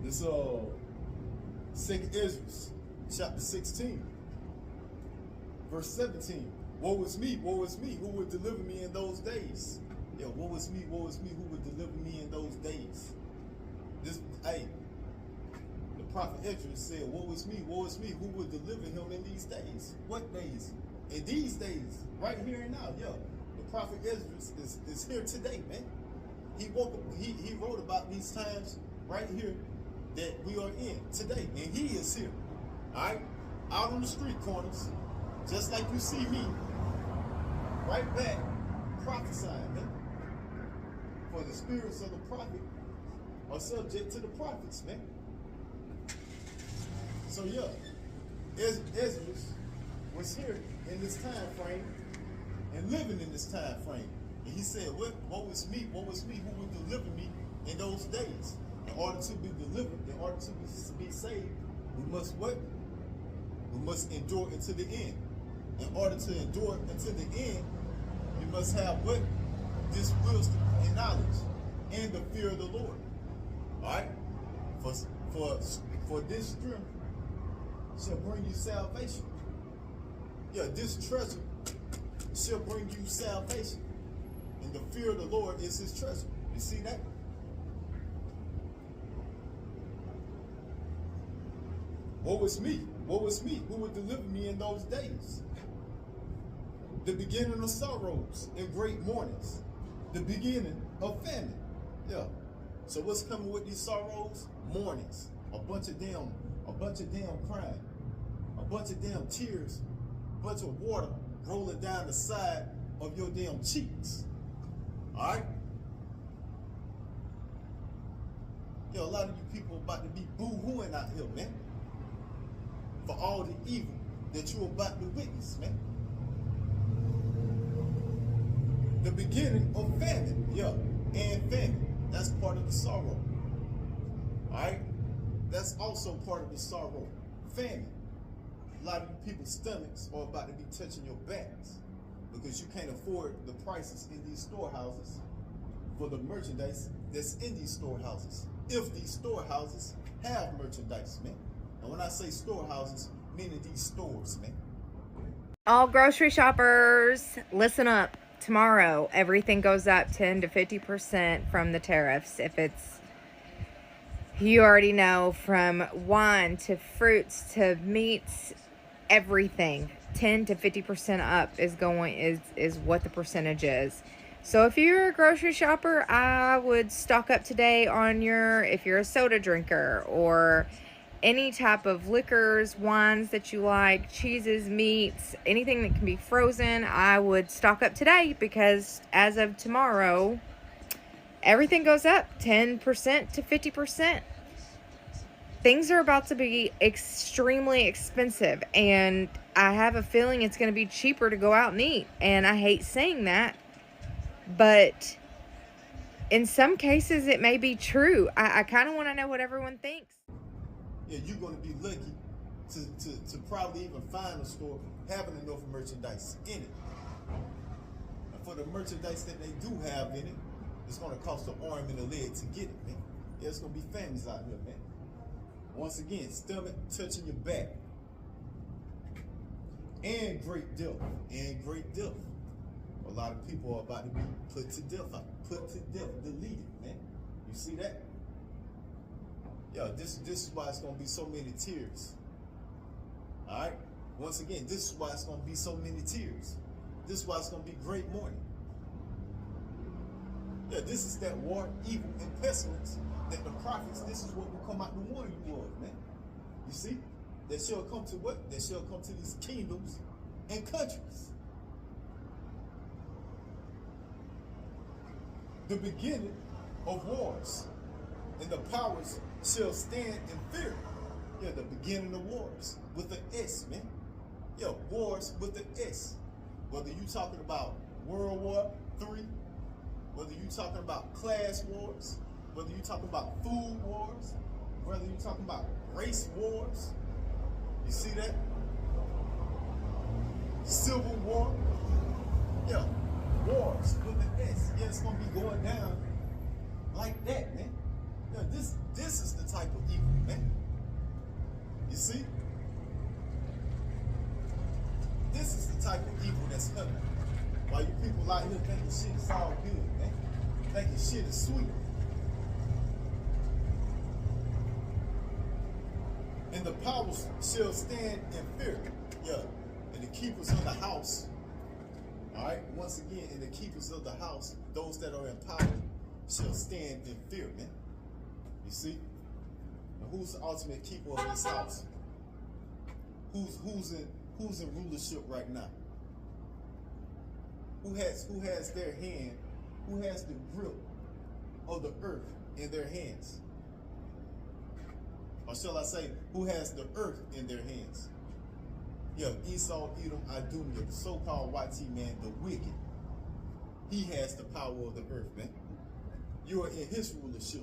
This Second Ezra, chapter 16, verse 17. Woe is me, who would deliver me in those days? Yeah, woe is me, who would deliver me in those days? The prophet Ezra said, woe is me, who would deliver him in these days? What days? In these days, right here and now. Yeah, the prophet Ezra is here today, man. He wrote about these times right here that we are in today, and he is here, all right, out on the street corners, just like you see me, right back prophesying, man. For the spirits of the prophet are subject to the prophets, man. So yeah, Ezra was here in this time frame and living in this time frame, and he said, woe is me, who would deliver me in those days? In order to be delivered, in order to be saved, we must what? We must endure until the end. In order to endure until the end, we must have what? This wisdom and knowledge and the fear of the Lord. Alright? For this strength shall bring you salvation. Yeah, this treasure shall bring you salvation. And the fear of the Lord is his treasure. You see that? Woe is me, who would deliver me in those days? The beginning of sorrows and great mournings, the beginning of famine. Yeah. So what's coming with these sorrows? Mournings. A bunch of damn crying, a bunch of damn tears, a bunch of water rolling down the side of your damn cheeks. All right. Yeah, a lot of you people about to be boo-hooing out here, man, for all the evil that you're about to witness, man. The beginning of famine, yeah, and famine. That's part of the sorrow. Alright? That's also part of the sorrow. Famine. A lot of you people's stomachs are about to be touching your backs because you can't afford the prices in these storehouses for the merchandise that's in these storehouses. If these storehouses have merchandise, man. And when I say storehouses, meaning these stores, man. All grocery shoppers, listen up. Tomorrow, everything goes up 10 to 50% from the tariffs. If it's, you already know, from wine to fruits to meats, everything, 10 to 50% up is what the percentage is. So if you're a grocery shopper, I would stock up today on if you're a soda drinker or any type of liquors, wines that you like, cheeses, meats, anything that can be frozen, I would stock up today because as of tomorrow, everything goes up 10% to 50%. Things are about to be extremely expensive, and I have a feeling it's going to be cheaper to go out and eat. And I hate saying that, but in some cases it may be true. I kind of want to know what everyone thinks. Yeah, you're going to be lucky to probably even find a store having enough merchandise in it. And for the merchandise that they do have in it, it's going to cost an arm and a leg to get it, man. Yeah, it's going to be famines out here, man. Once again, stomach touching your back. And great death. A lot of people are about to be put to death, deleted, man. You see that? Yeah, this is why it's gonna be so many tears. Alright? Once again, this is why it's gonna be so many tears. This is why it's gonna be great mourning. Yeah, this is that war, evil, and pestilence that the prophets, this is what will come out to warn you of, man. You see? That shall come to what? That shall come to these kingdoms and countries. The beginning of wars, and the powers shall stand in fear. Yeah, the beginning of wars with an S, man. Yeah, wars with an S. Whether you talking about World War III, whether you talking about class wars, whether you talking about food wars, whether you talking about race wars. You see that? Civil war. Yeah, wars with an S. Yeah, it's gonna be going down like that, man. Yeah, this is the type of evil, man. You see? This is the type of evil that's coming. While you people out here thinking shit is all good, man. Thinking shit is sweet. And the powers shall stand in fear. Yeah. And the keepers of the house. Alright, once again, and the keepers of the house, those that are in power, shall stand in fear, man. You see? And who's the ultimate keeper of this house? Who's in rulership right now? Who has their hand, who has the grip of the earth in their hands? Or shall I say, who has the earth in their hands? Yeah, Esau, Edom, Idumea, the so-called YT man, the wicked. He has the power of the earth, man. You are in his rulership.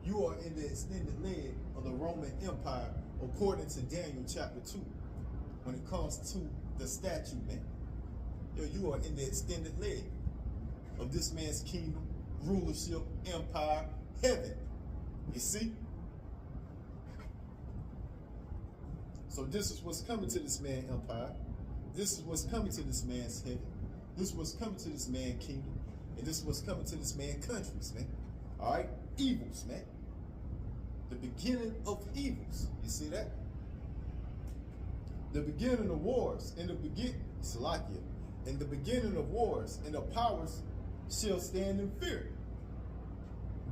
You are in the extended leg of the Roman Empire, according to Daniel chapter 2. When it comes to the statue, man. Yo, you are in the extended leg of this man's kingdom, rulership, empire, heaven. You see? So this is what's coming to this man's empire. This is what's coming to this man's heaven. This is what's coming to this man's kingdom. And this is what's coming to this man's countries, man. All right? Evils, man. The beginning of evils. You see that? The beginning of wars. In the beginning of wars and the powers shall stand in fear.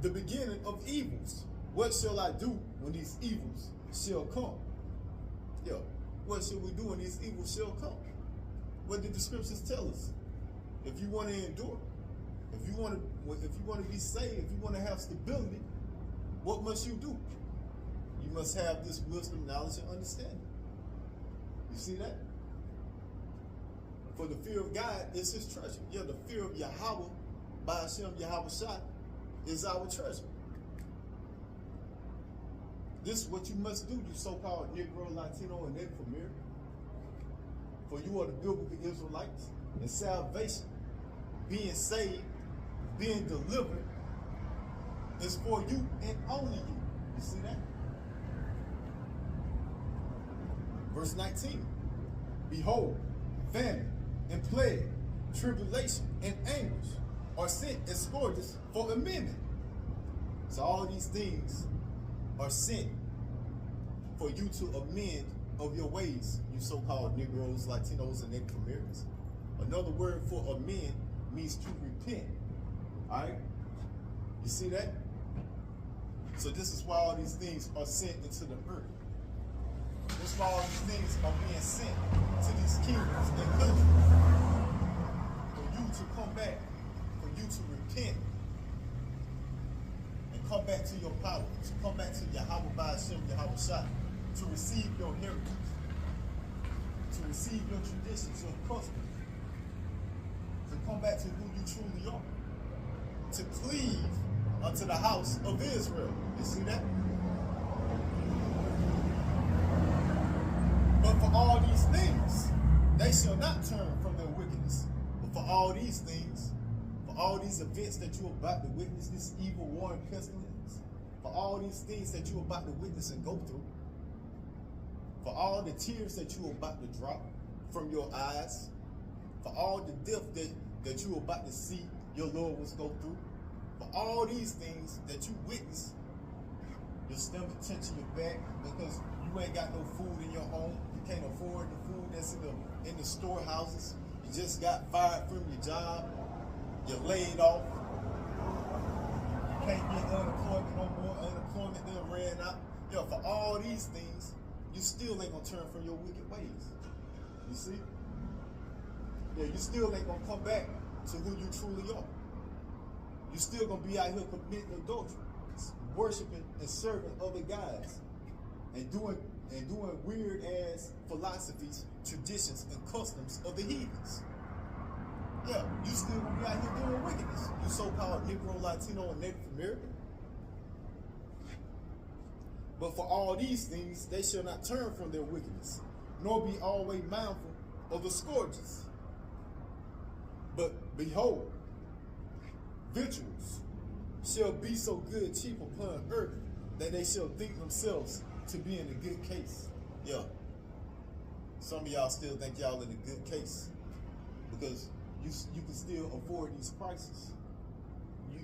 The beginning of evils. What shall I do when these evils shall come? Yo, what shall we do when these evils shall come? What did the scriptures tell us? If you want to endure, if you want to be saved, if you want to have stability, what must you do? You must have this wisdom, knowledge, and understanding. You see that? For the fear of God is his treasure. Yeah, the fear of Yahweh, by Hashem Yahweh Shai, is our treasure. This is what you must do, you so-called Negro, Latino, and Native American. For you are the biblical Israelites, and salvation, being saved, being delivered, is for you and only you. You see that? Verse 19. Behold, famine and plague, tribulation and anguish are sent as scourges for amendment. So all these things are sent for you to amend of your ways, you so-called Negroes, Latinos, and Native Americans. Another word for amend means to repent. All right? You see that? So this is why all these things are sent into the earth. This is why all these things are being sent to these kingdoms and countries. For you to come back, for you to repent, and come back to your power, to come back to Yahweh by Hashem, Yahweh Shai, to receive your heritage, to receive your traditions, your customs, to come back to who you truly are, to cleave unto the house of Israel. You see that? But for all these things, they shall not turn from their wickedness. But for all these things, for all these events that you're about to witness, this evil war and pestilence, for all these things that you're about to witness and go through, for all the tears that you're about to drop from your eyes, for all the death that you're about to see your loved ones go through, for all these things that you witness, your stomach tension your back because you ain't got no food in your home, you can't afford the food that's in the storehouses, you just got fired from your job, you're laid off, you can't get unemployment no more, unemployment then ran out. Yo, for all these things, you still ain't gonna turn from your wicked ways. You see? Yeah, you still ain't gonna come back to who you truly are. You still gonna be out here committing adultery, worshiping and serving other guys, and doing weird ass philosophies, traditions, and customs of the heathens. Yeah, you still gonna be out here doing wickedness. You so-called Negro, Latino, and Native American. But for all these things, they shall not turn from their wickedness, nor be always mindful of the scourges. But behold, victuals shall be so good cheap upon earth that they shall think themselves to be in a good case. Yeah. Some of y'all still think y'all in a good case because you can still afford these prices.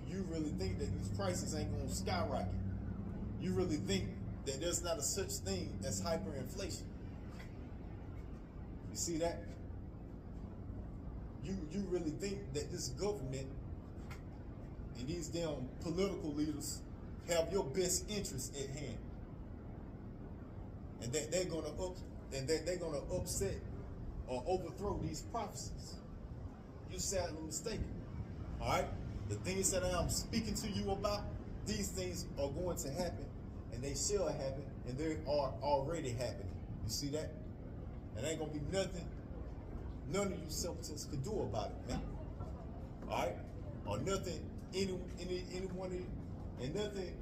You really think that these prices ain't gonna skyrocket. You really think that there's not a such thing as hyperinflation. You see that? You really think that this government and these damn political leaders have your best interests at hand, and that they're gonna upset or overthrow these prophecies. You sadly mistaken. All right, the things that I'm speaking to you about, these things are going to happen, and they shall happen, and they are already happening. You see that? And ain't gonna be nothing none of you simpletons could do about it, man. All right, or nothing anyone of you, and nothing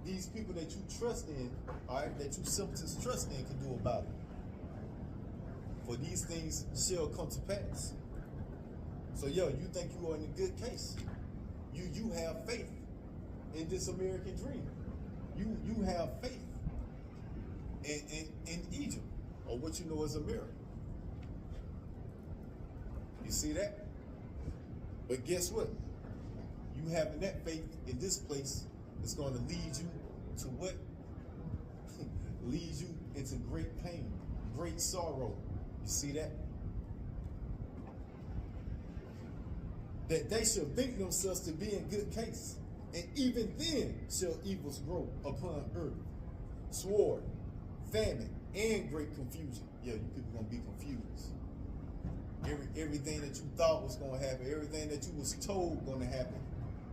these people that you trust in, all right, that you simpletons trust in can do about it. For these things shall come to pass. So yo, you think you are in a good case. You have faith in this American dream. You have faith in Egypt, or what you know as America. You see that? But guess what? You having that faith in this place is going to lead you to what? Leads you into great pain, great sorrow. You see that? That they shall think themselves to be in good case, and even then shall evils grow upon earth, sword, famine, and great confusion. Yeah, you people gonna be confused. Everything that you thought was gonna happen, everything that you was told gonna happen,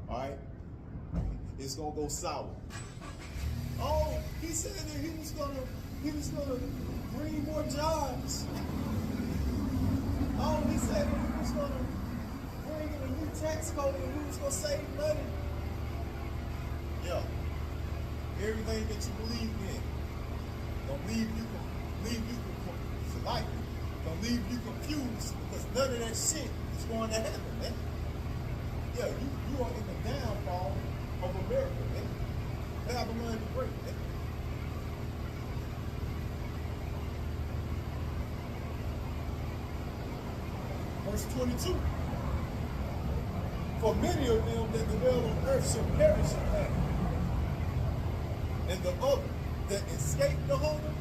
all right, it's gonna go sour. Oh, he said that he was gonna bring more jobs. Oh, he said that he was gonna bring in a new tax code and we was gonna save money. Yeah, everything that you believe in gonna leave you confused because none of that shit is going to happen, man. Yeah, you are in the downfall of America, man. Babylon the Great, man. Verse 22. For many of them that dwell on earth shall perish in famine, and the other that escape the hunger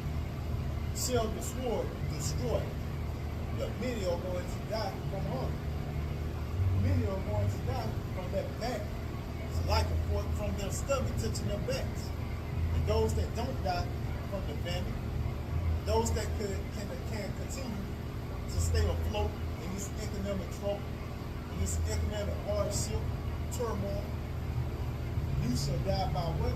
shall the sword destroy. Yeah, many are going to die from hunger. Many are going to die from that back. It's like a fork from their stomach touching their backs. And those that don't die from the famine, those that can continue to stay afloat in this economic trouble, in this economic hardship, turmoil, you shall die by what?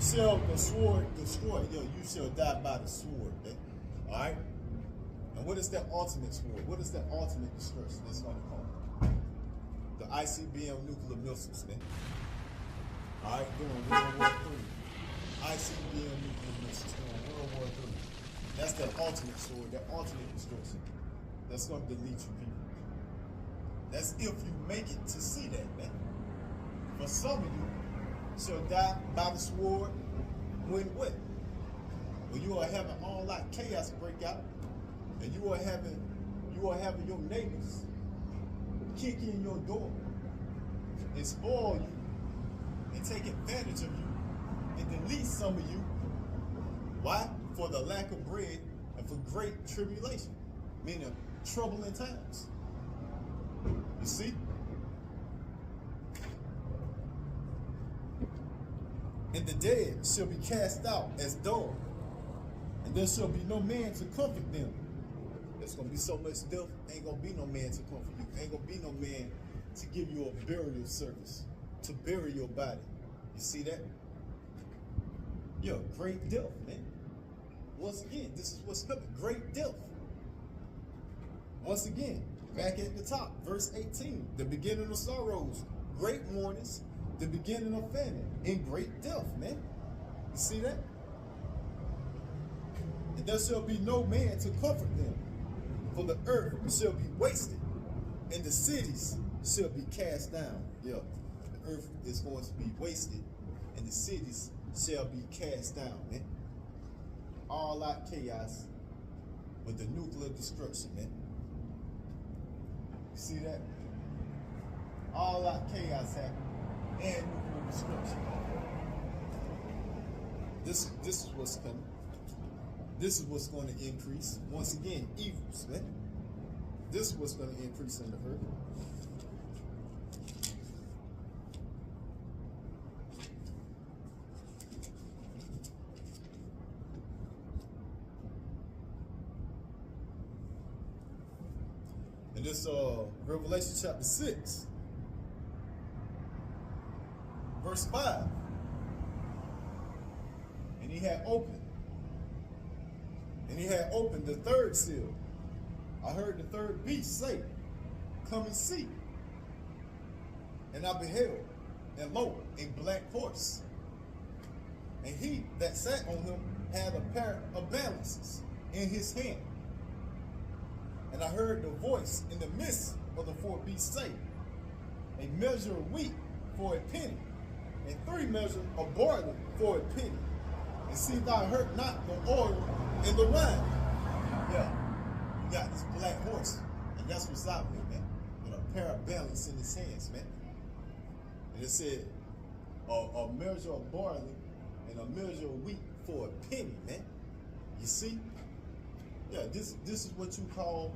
Shall the sword destroy? Yo, you shall die by the sword, man. All right? And what is that ultimate sword? What is that ultimate destruction that's going to come? The ICBM nuclear missiles, man. All right, during World War III. ICBM nuclear missiles during World War III. That's that ultimate sword, that ultimate destruction that's going to delete you people. That's if you make it to see that, man. For some of you, shall die by the sword when what? When you are having all that chaos break out, and you are having your neighbors kick in your door and spoil you and take advantage of you and delete some of you. Why? For the lack of bread and for great tribulation, meaning troubling times. You see? And the dead shall be cast out as dogs, and there shall be no man to comfort them. There's going to be so much death, ain't going to be no man to comfort you. Ain't going to be no man to give you a burial service, to bury your body. You see that? Yo, great death, man. Once again, this is what's coming. Great death. Once again, back at the top, verse 18. The beginning of sorrows, great mournings, the beginning of famine, and great death, man. You see that? And there shall be no man to comfort them, for the earth shall be wasted, and the cities shall be cast down. Yeah. earth is going to be wasted, and the cities shall be cast down, man. All out chaos with the nuclear destruction, man. You see that? All out chaos happening and nuclear destruction. This is what's coming. This is what's going to increase. Once again, evils, man. This is what's going to increase in the earth. And this Revelation chapter 6, verse 5. And he had opened the third seal. I heard the third beast say, "Come and see." And I beheld, and lo, a black horse. And he that sat on him had a pair of balances in his hand. And I heard the voice in the midst of the four beasts say, "A measure of wheat for a penny, and 3 measures of barley for a penny. And see thou hurt not the oil and the wine." Yeah, you got this black horse, and that's what's out there, man. With a pair of balance in his hands, man. And it said, a measure of barley and a measure of wheat for a penny, man. You see? Yeah, this is what you call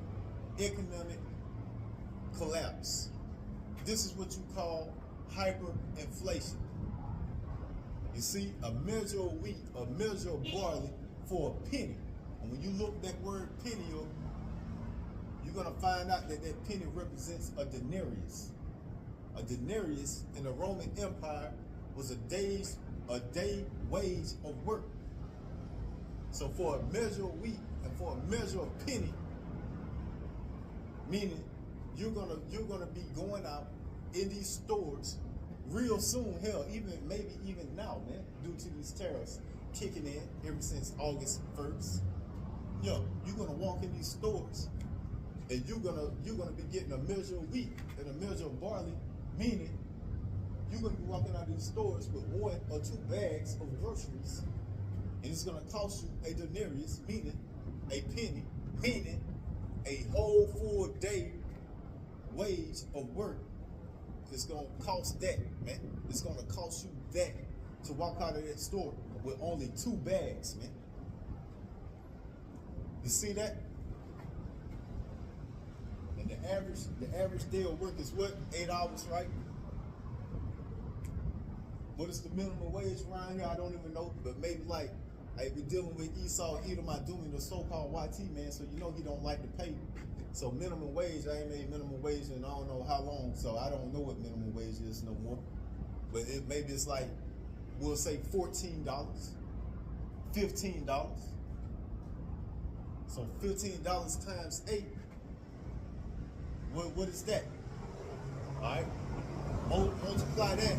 economic collapse. This is what you call hyperinflation. You see, a measure of wheat, a measure of barley for a penny. And when you look that word penny up, you're going to find out that that penny represents a denarius. A denarius in the Roman Empire was a day wage of work. So for a measure of wheat and for a measure of penny, meaning you're gonna be going out in these stores real soon, hell, maybe even now, man, due to these tariffs kicking in ever since August 1st. Yo, you're gonna walk in these stores and you're gonna be getting a measure of wheat and a measure of barley, meaning you're gonna be walking out of these stores with 1 or 2 bags of groceries, and it's gonna cost you a denarius, meaning a penny, meaning a whole full day wage of work. It's gonna cost that, man. It's gonna cost you that to walk out of that store with only 2 bags, man. You see that? And the average day of work is what? 8 hours, right? What is the minimum wage around here? I don't even know, but maybe like we're dealing with Esau Edom Adumi, the so-called YT man, so you know he don't like to pay. So minimum wage, I ain't made minimum wage in I don't know how long, so I don't know what minimum wage is no more. But maybe it's like, we'll say $14, $15. So $15 times 8, what is that? All right, multiply that,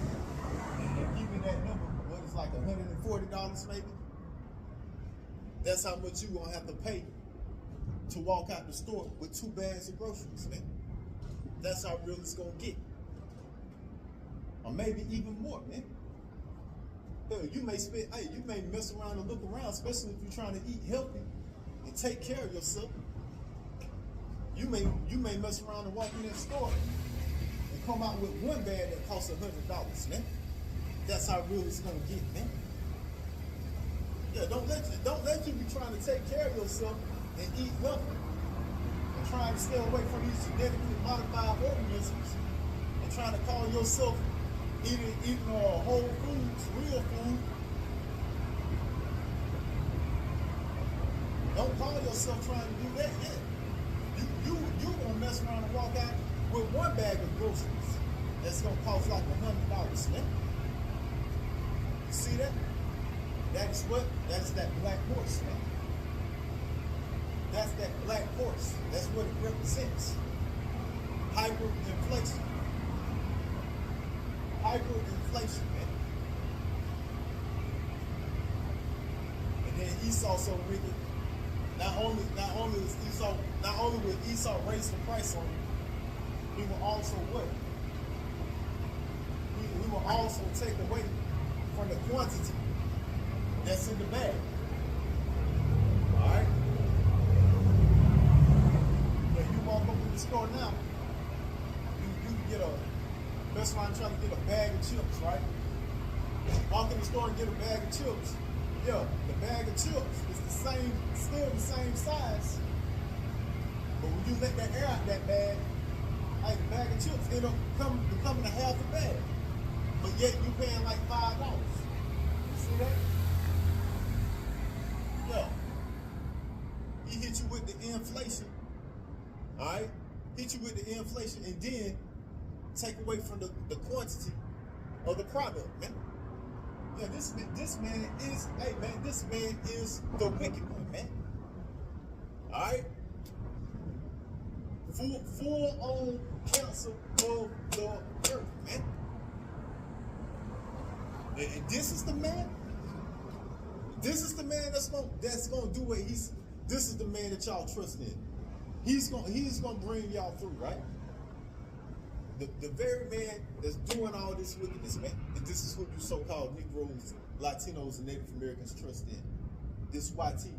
and give me that number. What is like $140 maybe? That's how much you're gonna have to pay to walk out the store with 2 bags of groceries, man. That's how real it's gonna get. Or maybe even more, man. Hell, you may mess around and look around, especially if you're trying to eat healthy and take care of yourself. You may mess around and walk in that store and come out with 1 bag that costs $100, man. That's how real it's gonna get, man. Yeah, don't let you be trying to take care of yourself and eat healthy and trying to stay away from these genetically modified organisms and trying to call yourself eating whole foods, real food. Don't call yourself trying to do that yet. You gonna mess around and walk out with 1 bag of groceries that's gonna cost like $100, man. You see that? That's that black horse, man. That's that black horse. That's what it represents. Hyperinflation. Hyperinflation, man. And then Esau so wicked. Not only would Esau raise the price on him, he will also what? He will also take away from the quantity that's in the bag. Alright? If you walk up in the store now, you can get a, best friend trying to get a bag of chips, right? Walk in the store and get a bag of chips. Yeah, the bag of chips is the same, still the same size. But when you let that air out that bag, like the bag of chips, it'll becoming a half a bag. But yet you paying like $5. You see that? Yeah. He hit you with the inflation. Alright? Hit you with the inflation and then take away from the quantity of the product, man. Yeah, this man is, hey man, this man is the wicked one, man. Alright? Full on cancer of the earth, man. And this is the man. This is the man that's gonna do what this is the man that y'all trust in. He's gonna bring y'all through, right? The very man that's doing all this wickedness, man. And this is who you so-called Negroes, Latinos, and Native Americans trust in. This YT.